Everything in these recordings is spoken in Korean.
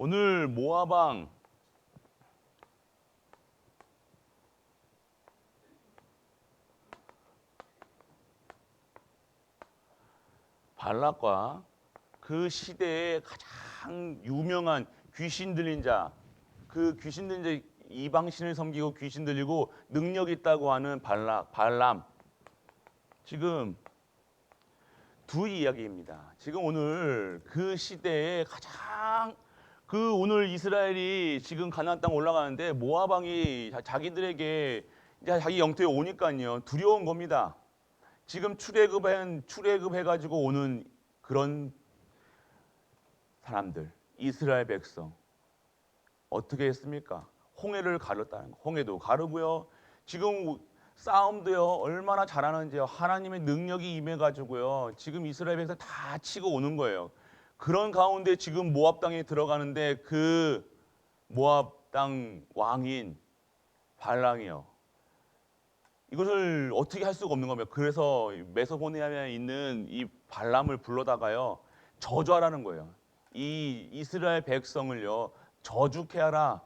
오늘 모아방 발락과 그 시대의 가장 유명한 귀신 들린 자, 그 귀신 들린 자 이방신을 섬기고 귀신 들리고 능력 있다고 하는 발람. 지금 두 이야기입니다. 지금 오늘 그 시대에 가장 오늘 이스라엘이 지금 가나안 땅 올라가는데 모아방이 자기들에게 이제 자기 영토에 오니까요 두려운 겁니다. 지금 출애굽해가지고 오는 그런 사람들, 이스라엘 백성 어떻게 했습니까? 홍해를 가르었다는 거. 홍해도 가르고요. 지금 싸움도요 얼마나 잘하는지요. 하나님의 능력이 임해가지고요. 지금 이스라엘 백성 다 치고 오는 거예요. 그런 가운데 지금 모압 땅에 들어가는데 그 모압 땅 왕인 발랑이요. 이것을 어떻게 할 수가 없는 겁니다. 그래서 메소포타미아에 있는 이 발람을 불러다가요 저주하라는 거예요. 이 이스라엘 백성을요 저주케 하라.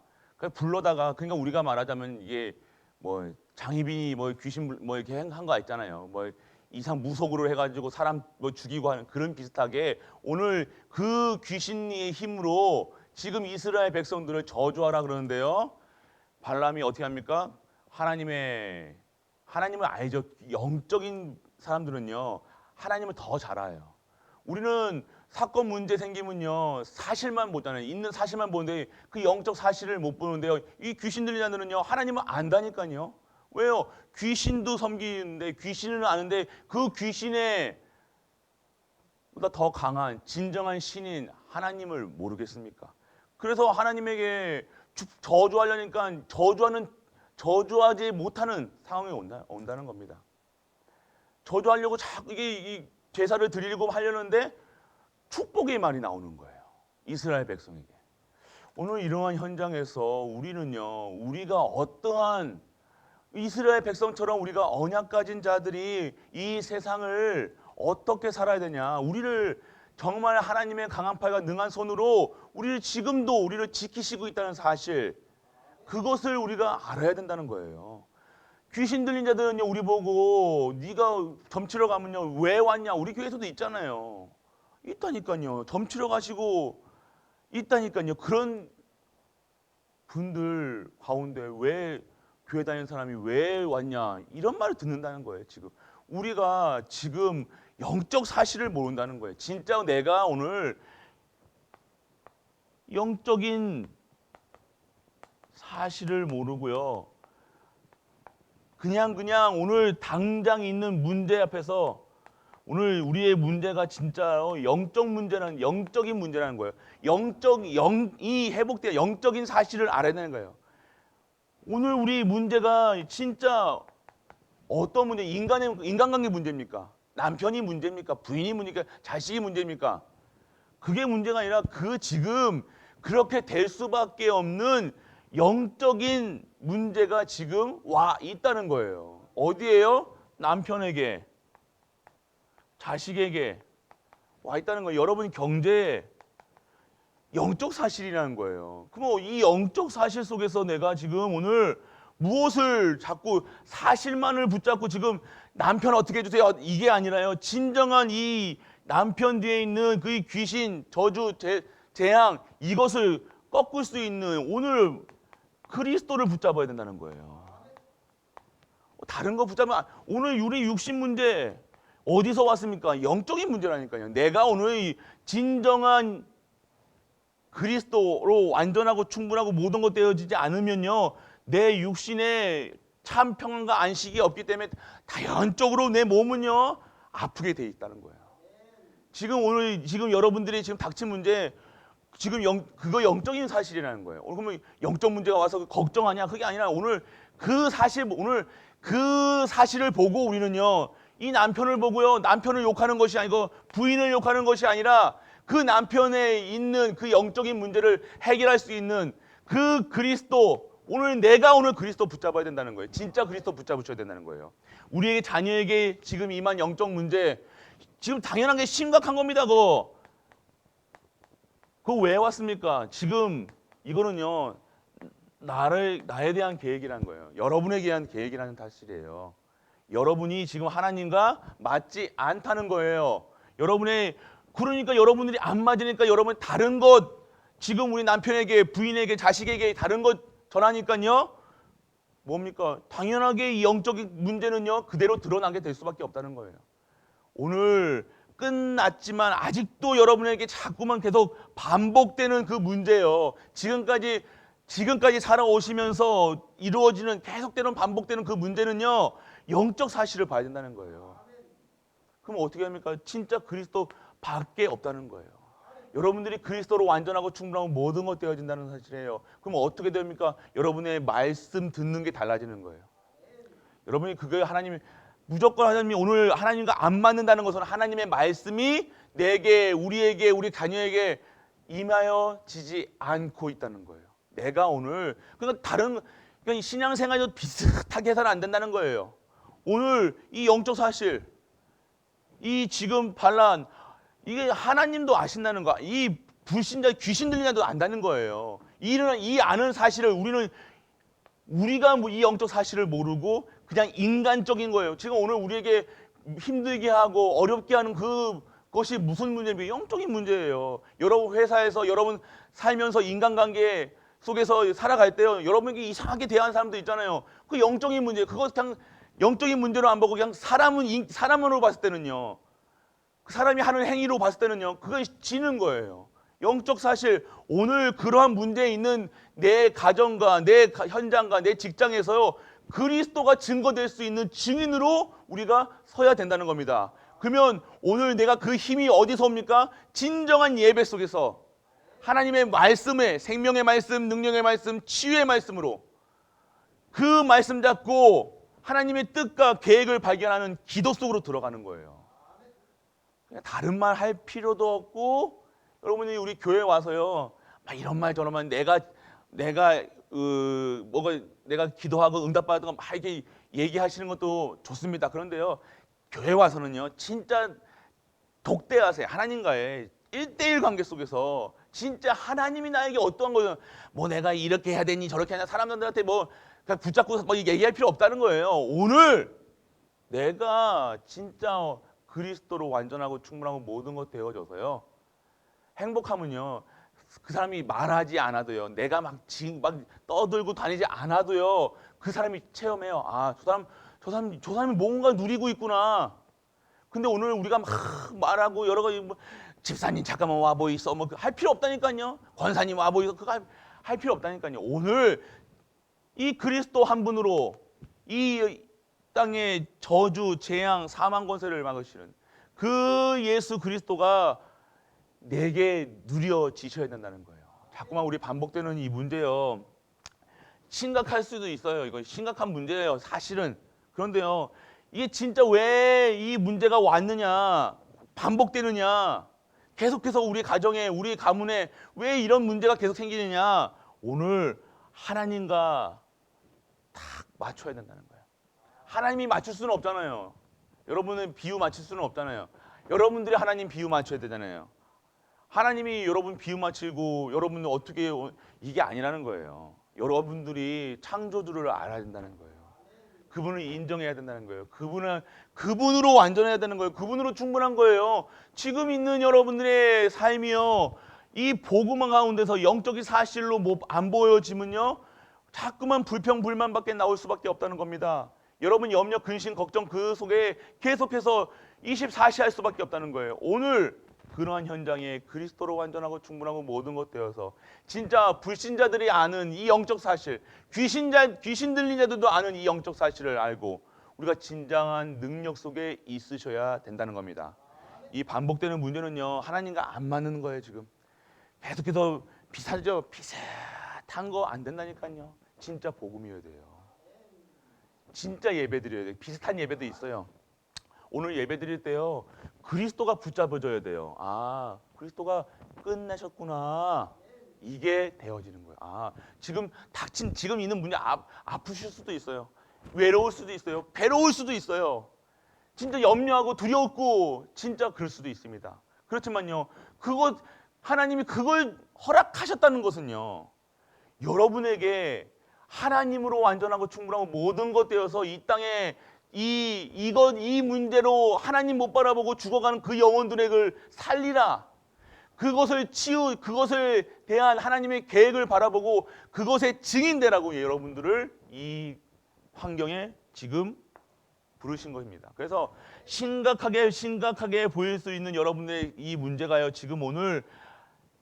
불러다가 그러니까 우리가 말하자면 이게 뭐 장희빈이 뭐 귀신 뭐 이렇게 한 거 있잖아요. 뭐 이상 무속으로 해가지고 사람 뭐 죽이고 하는 그런 비슷하게 오늘 그 귀신의 힘으로 지금 이스라엘 백성들을 저주하라 그러는데요. 발람이 어떻게 합니까? 하나님을 알죠. 영적인 사람들은요 하나님을 더 잘 알아요. 우리는 사건 문제 생기면요 사실만 보잖아요. 있는 사실만 보는데 그 영적 사실을 못 보는데요. 이 귀신 들린 자들은요 하나님을 안다니까요. 왜요? 귀신도 섬기는데 귀신을 아는데 그 귀신에 보다 더 강한 진정한 신인 하나님을 모르겠습니까? 그래서 하나님에게 저주하려니까 저주하지 못하는 상황이 온다는 겁니다. 저주하려고 자꾸 이 제사를 드리려고 하려는데 축복의 말이 나오는 거예요. 이스라엘 백성에게. 오늘 이러한 현장에서 우리가 어떠한 이스라엘 백성처럼 우리가 언약 가진 자들이 이 세상을 어떻게 살아야 되냐. 우리를 정말 하나님의 강한 팔과 능한 손으로 우리를 지키시고 있다는 사실, 그것을 우리가 알아야 된다는 거예요. 귀신 들린 자들은요 우리 보고 네가 점치러 가면요 왜 왔냐. 우리 교회에서도 있잖아요. 있다니까요. 점치러 가시고 있다니까요. 그런 분들 가운데 왜 교회 다니는 사람이 왜 왔냐 이런 말을 듣는다는 거예요. 우리가 지금 영적 사실을 모른다는 거예요. 진짜 내가 오늘 영적인 사실을 모르고요. 그냥 오늘 당장 있는 문제 앞에서 오늘 우리의 문제가 진짜 영적인 문제라는 거예요. 이 회복된 영적인 사실을 알아야 되는 거예요. 오늘 우리 문제가 진짜 어떤 문제? 인간관계 문제입니까? 남편이 문제입니까? 부인이 문제입니까? 자식이 문제입니까? 그게 문제가 아니라 지금 그렇게 될 수밖에 없는 영적인 문제가 지금 와 있다는 거예요. 어디에요? 남편에게, 자식에게 와 있다는 거예요. 여러분 경제에 영적 사실이라는 거예요. 그럼 이 영적 사실 속에서 내가 지금 오늘 무엇을 자꾸 사실만을 붙잡고 지금 남편 어떻게 해주세요 이게 아니라요. 진정한 이 남편 뒤에 있는 그 귀신, 저주, 재앙 이것을 꺾을 수 있는 오늘 그리스도를 붙잡아야 된다는 거예요. 다른 거 붙잡으면 오늘 우리 육신 문제 어디서 왔습니까? 영적인 문제라니까요. 내가 오늘 진정한 그리스도로 완전하고 충분하고 모든 것 되어지지 않으면요 내 육신에 참 평안과 안식이 없기 때문에 자연적으로 내 몸은요 아프게 돼 있다는 거예요. 지금 여러분들이 지금 닥친 문제 그거 영적인 사실이라는 거예요. 그러면 영적 문제가 와서 걱정하냐? 그게 아니라 오늘 그 사실을 보고 우리는요 이 남편을 보고요 남편을 욕하는 것이 아니고 부인을 욕하는 것이 아니라 그 남편에 있는 그 영적인 문제를 해결할 수 있는 그 그리스도, 내가 오늘 그리스도 붙잡아야 된다는 거예요. 진짜 그리스도 붙잡으셔야 된다는 거예요. 우리의 자녀에게 지금 임한 영적 문제 지금 당연한 게 심각한 겁니다. 그거 그거 왜 왔습니까? 지금 이거는요, 나에 대한 계획이란 거예요. 여러분에게 대한 계획이라는 사실이에요. 여러분이 지금 하나님과 맞지 않다는 거예요. 그러니까 여러분들이 안 맞으니까 여러분 다른 것, 지금 우리 남편에게, 부인에게, 자식에게 다른 것 전하니까요. 뭡니까? 당연하게 이 영적인 문제는요, 그대로 드러나게 될 수밖에 없다는 거예요. 오늘 끝났지만 아직도 여러분에게 자꾸만 계속 반복되는 그 문제요. 지금까지 살아오시면서 이루어지는 계속되는 반복되는 그 문제는요, 영적 사실을 봐야 된다는 거예요. 그럼 어떻게 합니까? 진짜 그리스도 밖에 없다는 거예요. 여러분들이 그리스도로 완전하고 충분하고 모든 것 되어진다는 사실이에요. 그럼 어떻게 됩니까? 여러분의 말씀 듣는 게 달라지는 거예요. 여러분이 그게 하나님이 무조건 하나님이 오늘 하나님과 안 맞는다는 것은 하나님의 말씀이 내게, 우리에게, 우리 자녀에게 임하여지지 않고 있다는 거예요. 내가 오늘 그러니까 신앙생활도 비슷하게 해서는 안 된다는 거예요. 오늘 이 영적 사실, 이 지금 반란, 이게 하나님도 아신다는 거, 이 불신자 귀신 들린 자도 안다는 거예요. 이 아는 사실을 우리가 이 영적 사실을 모르고 그냥 인간적인 거예요. 지금 오늘 우리에게 힘들게 하고 어렵게 하는 그것이 무슨 문제입니까? 영적인 문제예요. 여러분 회사에서 여러분 살면서 인간관계 속에서 살아갈 때요, 여러분에게 이상하게 대하는 사람도 있잖아요. 그 영적인 문제, 그거 그냥 영적인 문제로 안 보고 그냥 사람으로 봤을 때는요, 그 사람이 하는 행위로 봤을 때는요, 그거 지는 거예요. 영적 사실, 오늘 그러한 문제에 있는 내 가정과 내 현장과 내 직장에서요, 그리스도가 증거될 수 있는 증인으로 우리가 서야 된다는 겁니다. 그러면 오늘 내가 그 힘이 어디서 옵니까? 진정한 예배 속에서 하나님의 말씀에, 생명의 말씀, 능력의 말씀, 치유의 말씀으로 그 말씀 잡고 하나님의 뜻과 계획을 발견하는 기도 속으로 들어가는 거예요. 그냥 다른 말 할 필요도 없고, 여러분이 우리 교회 와서요, 막 이런 말 저런 말 내가 기도하고 응답받은 거 막 이렇게 얘기하시는 것도 좋습니다. 그런데요, 교회 와서는요, 진짜 독대하세요. 하나님과의 1대1 관계 속에서 진짜 하나님이 나에게 어떠한 거든, 뭐 내가 이렇게 해야 되니 저렇게 하냐, 사람들한테 뭐 그냥 붙잡고 뭐 얘기할 필요 없다는 거예요. 오늘 내가 진짜 그리스도로 완전하고 충분하고 모든 것 되어져서요, 행복하면요, 그 사람이 말하지 않아도요, 내가 막 떠들고 다니지 않아도요, 그 사람이 체험해요. 아, 저 사람이 뭔가 누리고 있구나. 근데 오늘 우리가 막 말하고 여러 가지 뭐, 집사님 잠깐만 와 보이소, 뭐 할 필요 없다니까요. 권사님 와 보이소, 그거 할 필요 없다니까요. 오늘 이 그리스도 한 분으로 이 땅의 저주, 재앙, 사망 권세를 막으시는 그 예수 그리스도가 내게 누려지셔야 된다는 거예요. 자꾸만 우리 반복되는 이 문제요, 심각할 수도 있어요. 이거 심각한 문제예요, 사실은. 그런데요, 이게 진짜 왜 이 문제가 왔느냐, 반복되느냐, 계속해서 우리 가정에, 우리 가문에 왜 이런 문제가 계속 생기느냐, 오늘 하나님과 딱 맞춰야 된다는 거예요. 하나님이 맞출 수는 없잖아요. 여러분은 비유 맞출 수는 없잖아요. 여러분들이 하나님 비유 맞춰야 되잖아요. 하나님이 여러분 비유 맞추고 여러분은 어떻게, 이게 아니라는 거예요. 여러분들이 창조주를 알아야 된다는 거예요. 그분을 인정해야 된다는 거예요. 그분으로 완전해야 되는 거예요. 그분으로 충분한 거예요. 지금 있는 여러분들의 삶이요, 이 복음 가운데서 영적인 사실로 안 보여지면요, 자꾸만 불평불만밖에 나올 수밖에 없다는 겁니다. 여러분 염려, 근심, 걱정 그 속에 계속해서 24시 할 수밖에 없다는 거예요. 오늘 그러한 현장에 그리스도로 완전하고 충분하고 모든 것 되어서 진짜 불신자들이 아는 이 영적 사실, 귀신 들린 자들도 아는 이 영적 사실을 알고 우리가 진정한 능력 속에 있으셔야 된다는 겁니다. 이 반복되는 문제는요, 하나님과 안 맞는 거예요. 지금 계속해서 비슷한 거 안 된다니까요. 진짜 복음이어야 돼요. 진짜 예배 드려야 돼요. 비슷한 예배도 있어요. 오늘 예배 드릴 때요, 그리스도가 붙잡아줘야 돼요. 아, 그리스도가 끝내셨구나, 이게 되어지는 거예요. 아, 지금 있는 문제 아프실 수도 있어요. 외로울 수도 있어요. 괴로울 수도 있어요. 진짜 염려하고 두려웠고 진짜 그럴 수도 있습니다. 그렇지만요, 하나님이 그걸 허락하셨다는 것은요, 여러분에게 하나님으로 완전하고 충분하고 모든 것 되어서 이 땅에 이 문제로 하나님 못 바라보고 죽어가는 그 영혼들을 살리라. 그것을 대한 하나님의 계획을 바라보고 그것의 증인되라고 여러분들을 이 환경에 지금 부르신 것입니다. 그래서 심각하게 보일 수 있는 여러분의 이 문제가요, 지금 오늘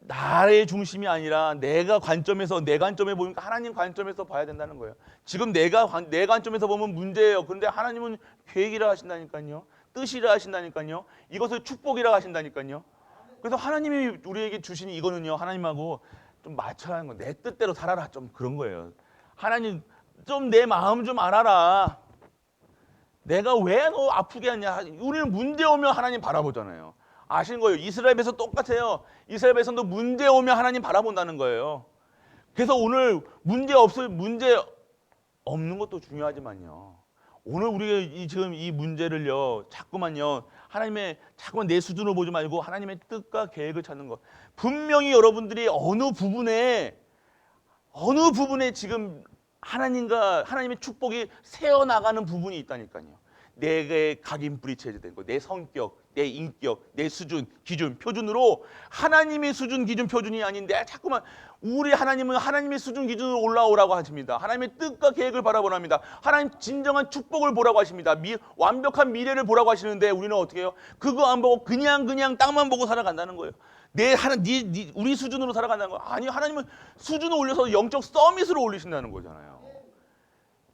나의 중심이 아니라 내 관점에 보니까 하나님 관점에서 봐야 된다는 거예요. 지금 내 관점에서 보면 문제예요. 그런데 하나님은 계획이라 하신다니까요. 뜻이라 하신다니까요. 이것을 축복이라 하신다니까요. 그래서 하나님이 우리에게 주신 이거는요, 하나님하고 좀 맞춰야 하는 거예요. 내 뜻대로 살아라, 좀 그런 거예요. 하나님 좀 내 마음 좀 알아라. 내가 왜 너 아프게 하냐. 우리는 문제 오면 하나님 바라보잖아요. 아시는 거예요. 이스라엘 백성 똑같아요. 이스라엘 백성도 문제 오면 하나님 바라본다는 거예요. 그래서 오늘 문제 없는 것도 중요하지만요, 오늘 우리가 지금 이 문제를요, 자꾸만 내 수준을 보지 말고 하나님의 뜻과 계획을 찾는 것. 분명히 여러분들이 어느 부분에 지금 하나님의 축복이 새어나가는 부분이 있다니까요. 내게 각인뿌리 체제된 거, 내 성격, 내 인격, 내 수준, 기준, 표준으로 하나님의 수준, 기준, 표준이 아닌데 자꾸만 우리 하나님은 하나님의 수준, 기준으로 올라오라고 하십니다. 하나님의 뜻과 계획을 바라보랍니다. 하나님 진정한 축복을 보라고 하십니다. 완벽한 미래를 보라고 하시는데 우리는 어떻게 해요? 그거 안 보고 그냥 땅만 보고 살아간다는 거예요. 우리 수준으로 살아간다는 거예요. 아니, 하나님은 수준을 올려서 영적 서밋으로 올리신다는 거잖아요.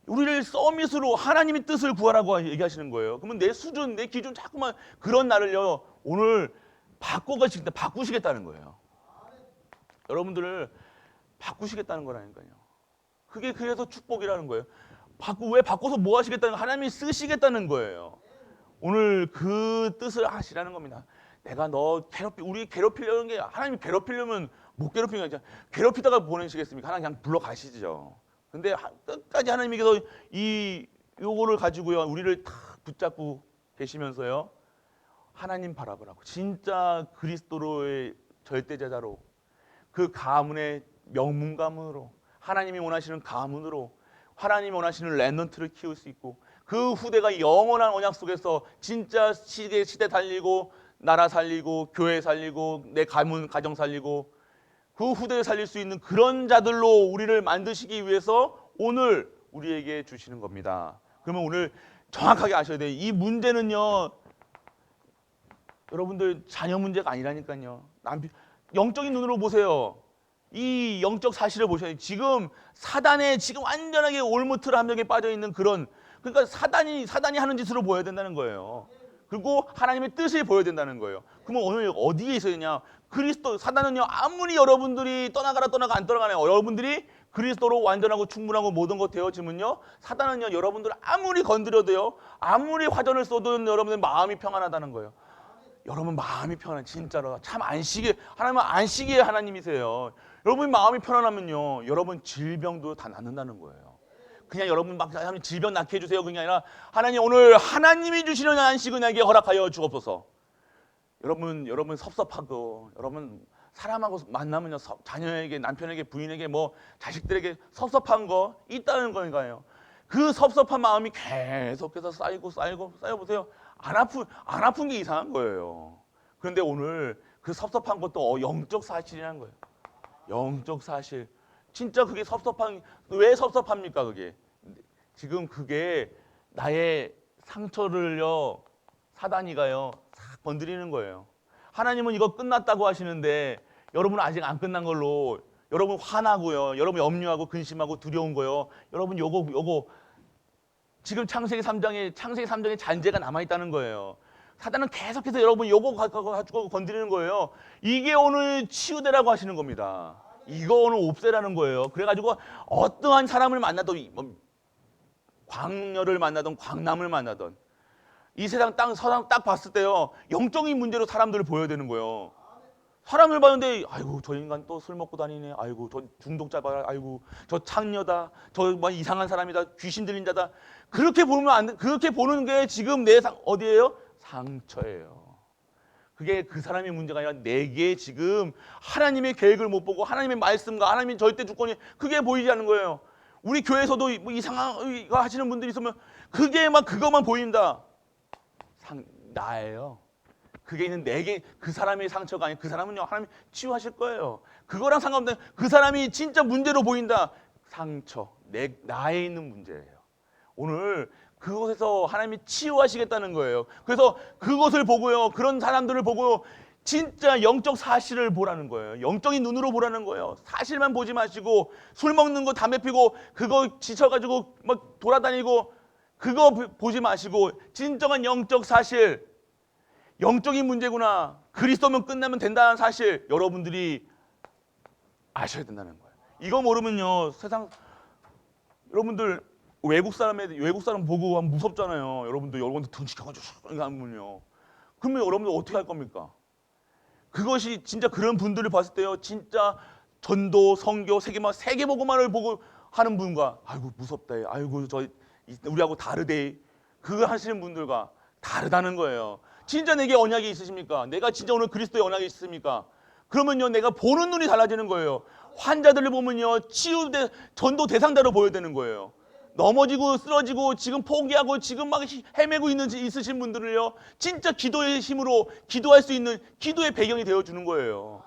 우리를 서밋으로 하나님의 뜻을 구하라고 얘기하시는 거예요. 그러면 내 수준, 내 기준 자꾸만 그런 나를요, 오늘 바꾸시겠다는 거예요. 여러분들을 바꾸시겠다는 거라니까요. 그게 그래서 축복이라는 거예요. 왜 바꿔서 뭐 하시겠다는 거예요? 하나님이 쓰시겠다는 거예요. 오늘 그 뜻을 하시라는 겁니다. 내가 우리 괴롭히려는 게, 하나님이 괴롭히려면 못 괴롭히는 게 아니라 괴롭히다가 보내시겠습니까? 하나님 그냥 불러가시죠. 근데 끝까지 하나님께서 요거를 가지고요, 우리를 탁 붙잡고 계시면서요, 하나님 바라보라고. 진짜 그리스도로의 절대제자로, 그 가문의 명문 가문으로, 하나님이 원하시는 가문으로, 하나님이 원하시는 렘넌트를 키울 수 있고, 그 후대가 영원한 언약 속에서 진짜 시대 살리고, 나라 살리고, 교회 살리고, 내 가정 살리고, 그 후대를 살릴 수 있는 그런 자들로 우리를 만드시기 위해서 오늘 우리에게 주시는 겁니다. 그러면 오늘 정확하게 아셔야 돼요. 이 문제는요, 여러분들 자녀 문제가 아니라니까요. 영적인 눈으로 보세요. 이 영적 사실을 보셔야 돼요. 지금 사단에 지금 완전하게 올무틀 함정에 빠져 있는 그러니까 사단이 하는 짓으로 보여야 된다는 거예요. 그리고 하나님의 뜻을 보여야 된다는 거예요. 그러면 오늘 어디에 있어야 되냐? 사단은요, 아무리 여러분들이 떠나가라 안 떠나가네요. 여러분들이 그리스도로 완전하고 충분하고 모든 것 되어지면요, 사단은요, 여러분들 아무리 건드려도요, 아무리 화전을 쏘든 여러분들 마음이 평안하다는 거예요. 여러분 마음이 편안, 진짜로 참 하나님은 안식의 하나님이세요. 여러분 마음이 편안하면요, 여러분 질병도 다 낫는다는 거예요. 그냥 여러분 하나님 질병 낫게 해주세요, 그게 아니라 하나님 오늘 하나님이 주시는 안식을 내게 허락하여 주옵소서. 여러분 섭섭하고, 여러분 사람하고 만나면요, 자녀에게, 남편에게, 부인에게, 자식들에게 섭섭한 거 있다는 거니까요. 그 섭섭한 마음이 계속해서 쌓여보세요. 안 아픈 게 이상한 거예요. 그런데 오늘 그 섭섭한 것도 영적 사실이라는 거예요. 영적 사실. 진짜 그게 왜 섭섭합니까, 그게? 지금 그게 나의 상처를요, 사단이가요, 싹 건드리는 거예요. 하나님은 이거 끝났다고 하시는데, 여러분은 아직 안 끝난 걸로, 여러분 화나고요, 여러분 염려하고 근심하고 두려운 거요. 여러분 요거 지금 창세기 3장에 잔재가 남아있다는 거예요. 사단은 계속해서 여러분 요거 가지고 건드리는 거예요. 이게 오늘 치유되라고 하시는 겁니다. 이거 오늘 옵세라는 거예요. 그래가지고 어떠한 사람을 만나도, 광녀를 만나든 광남을 만나든, 이 세상 서상 딱 봤을 때요, 영적인 문제로 사람들을 보여야 되는 거예요. 사람을 봤는데, 아이고 저 인간 또 술 먹고 다니네, 아이고 저 중독자 봐라, 아이고 저 창녀다, 저 이상한 사람이다, 귀신 들린 자다. 그렇게 보면 안 돼. 그렇게 보는 게 지금 어디예요? 상처예요. 그게 그 사람의 문제가 아니라 내게 지금 하나님의 계획을 못 보고 하나님의 말씀과 하나님의 절대 주권이 그게 보이지 않는 거예요. 우리 교회에서도 뭐 이상한 거 하시는 분들이 있으면 그게 막 그것만 보인다. 나예요. 그게 있는 내게 그 사람의 상처가 아니고 그 사람은요 하나님이 치유하실 거예요. 그거랑 상관없는 그 사람이 진짜 문제로 보인다. 상처, 나에 있는 문제예요. 오늘 그곳에서 하나님이 치유하시겠다는 거예요. 그래서 그것을 보고요, 그런 사람들을 보고 진짜 영적 사실을 보라는 거예요. 영적인 눈으로 보라는 거예요. 사실만 보지 마시고 술 먹는 거, 담배 피고 그거 지쳐가지고 막 돌아다니고 그거 보지 마시고 진정한 영적 사실, 영적인 문제구나. 그리스도면 끝나면 된다는 사실 여러분들이 아셔야 된다는 거예요. 이거 모르면요 세상 여러분들 외국 사람 보고 하면 무섭잖아요. 여러분들 등 지켜가지고 하면요. 그러면 여러분들 어떻게 할 겁니까? 그것이 진짜 그런 분들을 봤을 때요, 진짜 전도, 선교, 세계복음화를 보고 하는 분과 아이고 무섭다, 아이고 저 우리하고 다르대, 그거 하시는 분들과 다르다는 거예요. 진짜 내게 언약이 있으십니까? 내가 진짜 오늘 그리스도의 언약이 있습니까? 그러면요 내가 보는 눈이 달라지는 거예요. 환자들을 보면요 전도 대상자로 보여야 되는 거예요. 넘어지고 쓰러지고 지금 포기하고 지금 막 헤매고 있으신 분들을요 진짜 기도의 힘으로 기도할 수 있는 기도의 배경이 되어주는 거예요.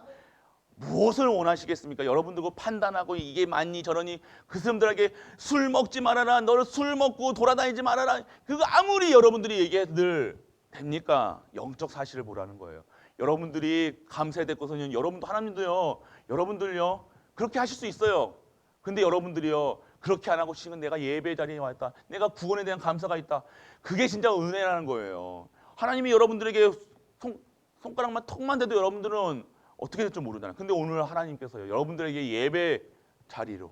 무엇을 원하시겠습니까? 여러분들 그 판단하고 이게 맞니 저러니 그 사람들에게 술 먹지 말아라, 너를 술 먹고 돌아다니지 말아라, 그거 아무리 여러분들이 얘기해도 됩니까? 영적 사실을 보라는 거예요. 여러분들이 감사해야 될 것은 여러분도 하나님도요 여러분들요 그렇게 하실 수 있어요. 근데 여러분들이요 그렇게 안 하고 지금 내가 예배 자리에 왔다, 내가 구원에 대한 감사가 있다, 그게 진짜 은혜라는 거예요. 하나님이 여러분들에게 손가락만 턱만 대도 여러분들은 어떻게 될지 모르잖아요. 근데 오늘 하나님께서요 여러분들에게 예배 자리로,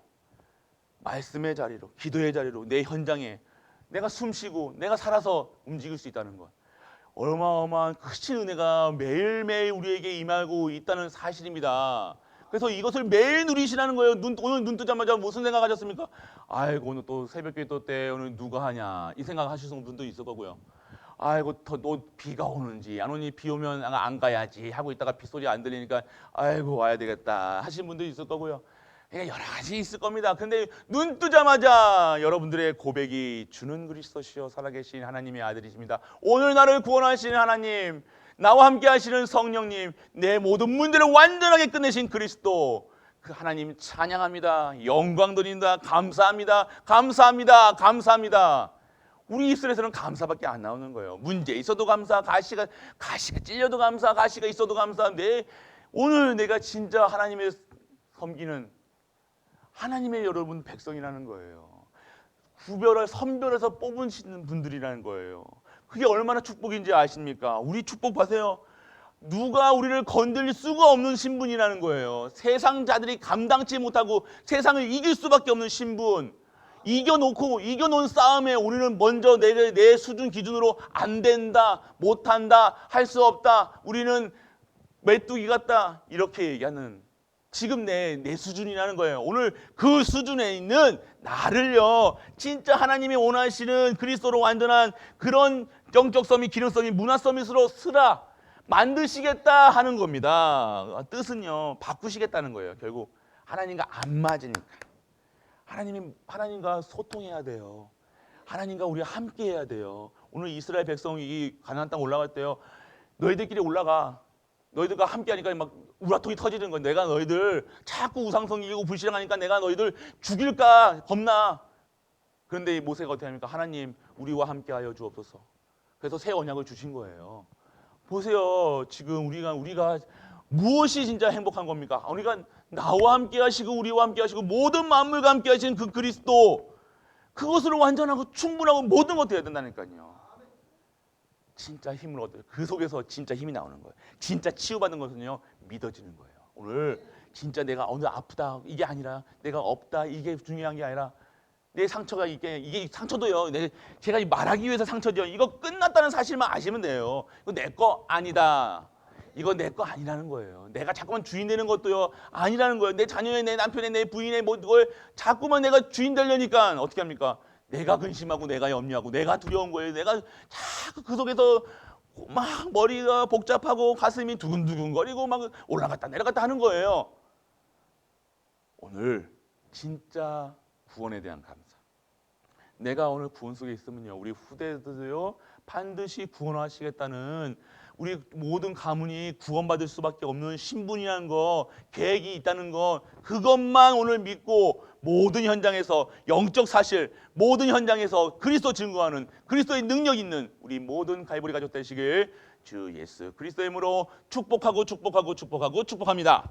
말씀의 자리로, 기도의 자리로, 내 현장에 내가 숨쉬고 내가 살아서 움직일 수 있다는 것, 어마어마한 크신 은혜가 매일매일 우리에게 임하고 있다는 사실입니다. 그래서 이것을 매일 누리시라는 거예요. 오늘 눈 뜨자마자 무슨 생각하셨습니까? 아이고 오늘 또 새벽에 또 때 오늘 누가 하냐 이 생각하시는 분도 있을 거고요. 아이고 또 비가 오는지 안 오니, 비 오면 안 가야지 하고 있다가 빗소리 안 들리니까 아이고 와야 되겠다 하시는 분도 있을 거고요. 그러니까 여러 가지 있을 겁니다. 근데 눈 뜨자마자 여러분들의 고백이 주는 그리스도시요 살아계신 하나님의 아들이십니다. 오늘 나를 구원하시는 하나님, 나와 함께 하시는 성령님, 내 모든 문제를 완전하게 끝내신 그리스도, 그 하나님 찬양합니다. 영광 드립니다. 감사합니다. 감사합니다. 감사합니다. 우리 입술에서는 감사밖에 안 나오는 거예요. 문제 있어도 감사, 가시가 찔려도 감사, 가시가 있어도 감사. 오늘 내가 진짜 하나님의 섬기는 하나님의 여러분 백성이라는 거예요. 선별해서 뽑으시는 분들이라는 거예요. 그게 얼마나 축복인지 아십니까? 우리 축복 봐세요. 누가 우리를 건드릴 수가 없는 신분이라는 거예요. 세상 자들이 감당치 못하고 세상을 이길 수밖에 없는 신분. 이겨놓은 싸움에 우리는 먼저 내 수준 기준으로 안 된다, 못한다, 할 수 없다, 우리는 메뚜기 같다 이렇게 얘기하는 지금 내 수준이라는 거예요. 오늘 그 수준에 있는 나를요 진짜 하나님이 원하시는 그리스도로 완전한 그런 영적 서밋, 기능 서밋, 문화 서밋으로 쓰라 만드시겠다 하는 겁니다. 뜻은요 바꾸시겠다는 거예요. 결국 하나님과 안 맞으니까 하나님과 소통해야 돼요. 하나님과 우리 함께 해야 돼요. 오늘 이스라엘 백성이 이 가나안 땅 올라갈 때요 너희들끼리 올라가, 너희들과 함께 하니까 막 우라통이 터지는 거야. 내가 너희들 자꾸 우상성이고 불신앙하니까 내가 너희들 죽일까 겁나. 그런데 모세가 어떻게 합니까? 하나님 우리와 함께 하여 주옵소서. 그래서 새 언약을 주신 거예요. 보세요. 지금 우리가 무엇이 진짜 행복한 겁니까? 우리가 나와 함께 하시고 우리와 함께 하시고 모든 만물과 함께 하시는 그 그리스도, 그것을 완전하고 충분하고 모든 것 되어야 된다니까요. 진짜 힘을 얻어요. 그 속에서 진짜 힘이 나오는 거예요. 진짜 치유받는 것은요 믿어지는 거예요. 오늘 진짜 내가 오늘 아프다 이게 아니라, 내가 없다 이게 중요한 게 아니라, 내 상처가 이게 상처도요 제가 말하기 위해서 상처죠. 이거 끝났다는 사실만 아시면 돼요. 이거 내 거 아니다, 이거 내 거 아니라는 거예요. 내가 자꾸만 주인 되는 것도요 아니라는 거예요. 내 자녀의, 내 남편의, 내 부인의 걸 자꾸만 내가 주인 되려니까 어떻게 합니까? 내가 근심하고 내가 염려하고 내가 두려운 거예요. 내가 자꾸 그 속에서 막 머리가 복잡하고 가슴이 두근두근거리고 막 올라갔다 내려갔다 하는 거예요. 오늘 진짜 구원에 대한 감사. 내가 오늘 구원 속에 있으면요, 우리 후대들도요 반드시 구원하시겠다는 우리 모든 가문이 구원받을 수밖에 없는 신분이라는 거, 계획이 있다는 거, 그것만 오늘 믿고 모든 현장에서 영적 사실, 모든 현장에서 그리스도 증거하는 그리스도의 능력 있는 우리 모든 갈보리 가족 되시길 주 예수 그리스도의 이름으로 축복하고 축복합니다.